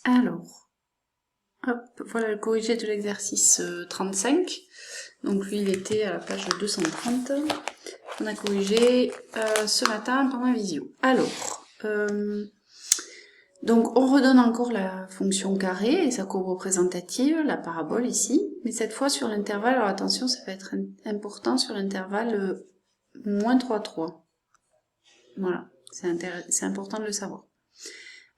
Alors, hop, voilà le corrigé de l'exercice 35. Donc lui, il était à la page 230. On a corrigé ce matin pendant la visio. Alors, donc on redonne encore la fonction carré et sa courbe représentative, la parabole ici, mais cette fois sur l'intervalle, alors attention, ça va être important sur l'intervalle moins 3, 3. Voilà, c'est important de le savoir.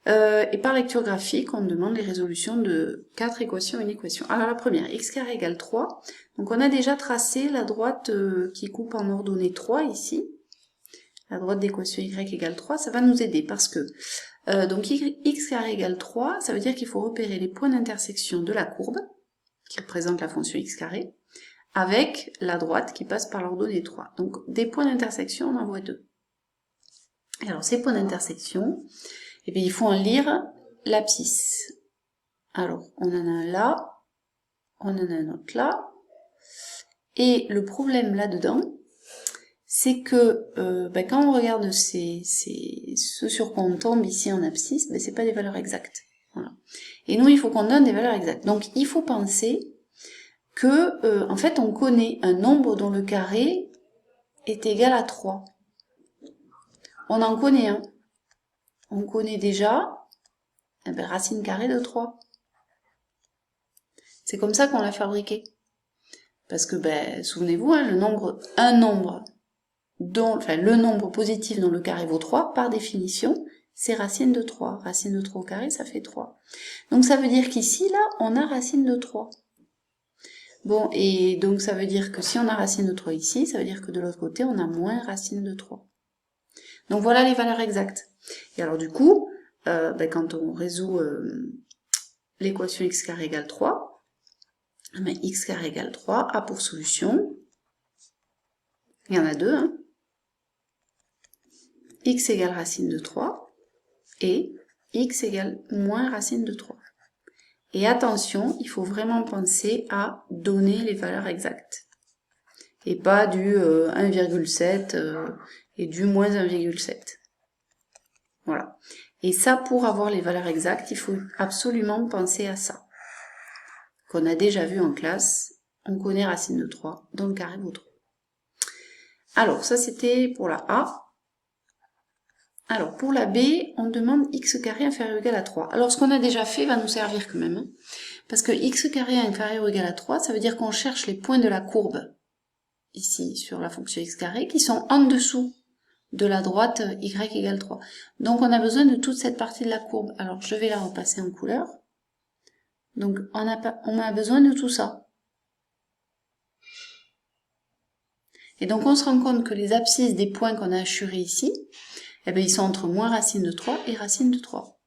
Et par lecture graphique, on demande les résolutions de 4 équations et une équation. Alors la première, x carré égale 3. Donc on a déjà tracé la droite qui coupe en ordonnée 3 ici. La droite d'équation y égale 3, ça va nous aider parce que donc x carré égale 3, ça veut dire qu'il faut repérer les points d'intersection de la courbe, qui représente la fonction x carré, avec la droite qui passe par l'ordonnée 3. Donc des points d'intersection, on en voit deux. Et alors ces points d'intersection, et bien il faut en lire l'abscisse. Alors, on en a un là, on en a un autre là, et le problème là-dedans, c'est que quand on regarde ce sur quoi on tombe ici en abscisse, c'est pas des valeurs exactes. Voilà. Et nous, il faut qu'on donne des valeurs exactes. Donc, il faut penser que, en fait, on connaît un nombre dont le carré est égal à 3. On en connaît un. On connaît déjà racine carrée de 3. C'est comme ça qu'on l'a fabriqué. Parce que, souvenez-vous, le nombre positif dont le carré vaut 3, par définition, c'est racine de 3. Racine de 3 au carré, ça fait 3. Donc ça veut dire qu'ici, là, on a racine de 3. Bon, et donc ça veut dire que si on a racine de 3 ici, ça veut dire que de l'autre côté, on a moins racine de 3. Donc voilà les valeurs exactes. Et alors du coup, quand on résout l'équation x carré égale 3, x carré égale 3 a pour solution, il y en a deux, x égale racine de 3 et x égale moins racine de 3. Et attention, il faut vraiment penser à donner les valeurs exactes. Et pas du 1,7 et du moins 1,7. Voilà. Et ça, pour avoir les valeurs exactes, il faut absolument penser à ça. Qu'on a déjà vu en classe, on connaît racine de 3, dont le carré vaut 3. Alors, ça c'était pour la A. Alors, pour la B, on demande x carré inférieur ou égal à 3. Alors, ce qu'on a déjà fait va nous servir quand même. Parce que x carré inférieur ou égal à 3, ça veut dire qu'on cherche les points de la courbe, ici, sur la fonction x carré, qui sont en dessous de la droite y égale 3. Donc, on a besoin de toute cette partie de la courbe. Alors, je vais la repasser en couleur. Donc, on a besoin de tout ça. Et donc, on se rend compte que les abscisses des points qu'on a assurés ici, ils sont entre moins racine de 3 et racine de 3.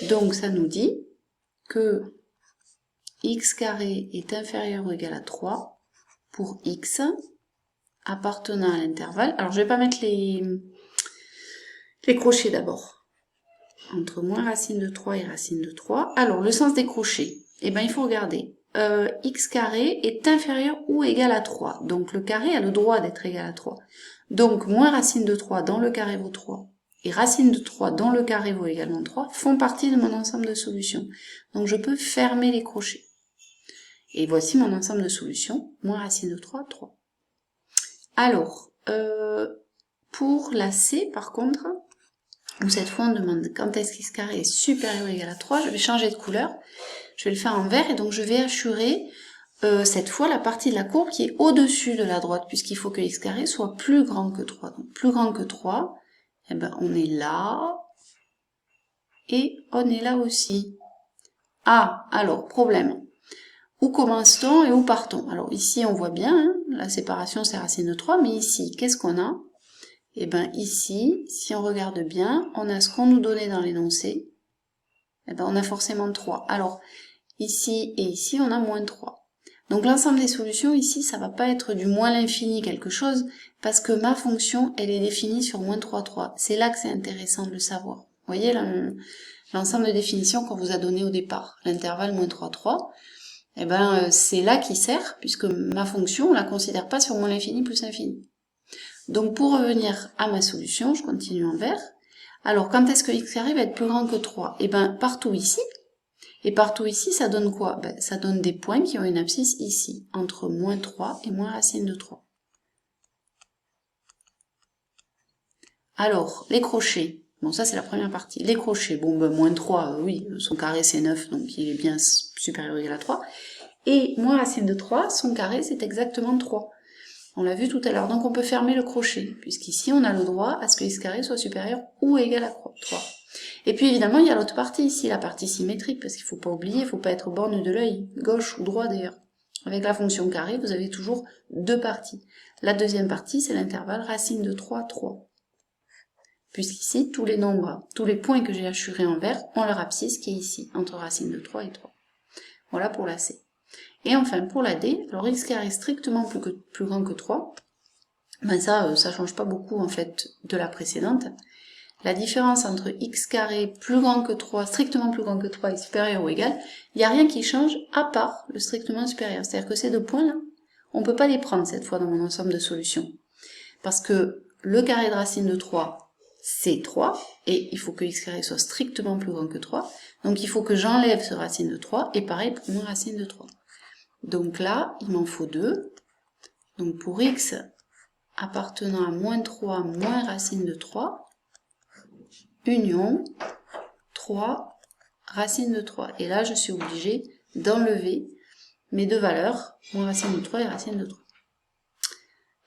Donc, ça nous dit que x carré est inférieur ou égal à 3 pour x appartenant à l'intervalle. Alors, je vais pas mettre les crochets d'abord. Entre moins racine de 3 et racine de 3. Alors, le sens des crochets, il faut regarder. X carré est inférieur ou égal à 3. Donc, le carré a le droit d'être égal à 3. Donc, moins racine de 3 dans le carré vaut 3 et racine de 3 dans le carré vaut également 3 font partie de mon ensemble de solutions. Donc, je peux fermer les crochets. Et voici mon ensemble de solutions. Moins racine de 3, 3. Alors, pour la C, par contre, où cette fois on demande quand est-ce qu'x carré est supérieur ou égal à 3, je vais changer de couleur. Je vais le faire en vert et donc je vais assurer cette fois la partie de la courbe qui est au-dessus de la droite, puisqu'il faut que x carré soit plus grand que 3. Donc plus grand que 3, on est là, et on est là aussi. Ah, alors, problème. Où commence-t-on et où part-on? Alors ici, on voit bien, la séparation c'est racine de 3, mais ici, qu'est-ce qu'on a? Ici, si on regarde bien, on a ce qu'on nous donnait dans l'énoncé. On a forcément 3. Alors, ici et ici, on a moins 3. Donc l'ensemble des solutions, ici, ça va pas être du moins l'infini quelque chose, parce que ma fonction, elle est définie sur moins 3, 3. C'est là que c'est intéressant de le savoir. Vous voyez, l'ensemble de définitions qu'on vous a donné au départ, l'intervalle moins 3, 3, c'est là qu'il sert, puisque ma fonction, on la considère pas sur moins l'infini plus l'infini. Donc pour revenir à ma solution, je continue en vert. Alors quand est-ce que x carré va être plus grand que 3? Partout ici, Et partout ici, ça donne quoi? Ben, ça donne des points qui ont une abscisse ici, entre moins 3 et moins racine de 3. Alors, les crochets. Bon, ça c'est la première partie. Les crochets, bon, ben, moins 3, oui, son carré c'est 9, donc il est bien supérieur ou égal à 3. Et moins racine de 3, son carré c'est exactement 3. On l'a vu tout à l'heure, donc on peut fermer le crochet, puisqu'ici on a le droit à ce que x carré soit supérieur ou égal à 3. Et puis évidemment, il y a l'autre partie ici, la partie symétrique, parce qu'il ne faut pas oublier, il ne faut pas être borne de l'œil, gauche ou droit d'ailleurs. Avec la fonction carré, vous avez toujours deux parties. La deuxième partie, c'est l'intervalle racine de 3, 3. Puisqu'ici, tous les nombres, tous les points que j'ai assurés en vert ont leur abscisse qui est ici, entre racine de 3 et 3. Voilà pour la C. Et enfin, pour la D, alors x carré est strictement plus grand que 3, ben ça change pas beaucoup en fait de la précédente. La différence entre x carré plus grand que 3, strictement plus grand que 3 et supérieur ou égal, il n'y a rien qui change à part le strictement supérieur. C'est-à-dire que ces deux points-là, on ne peut pas les prendre cette fois dans mon ensemble de solutions. Parce que le carré de racine de 3, c'est 3, et il faut que x carré soit strictement plus grand que 3. Donc il faut que j'enlève ce racine de 3, et pareil pour moins racine de 3. Donc là, il m'en faut 2. Donc pour x appartenant à moins 3 moins racine de 3, union 3 racine de 3. Et là, je suis obligée d'enlever mes deux valeurs, moins racine de 3 et racine de 3.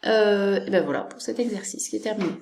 Et ben voilà pour cet exercice qui est terminé.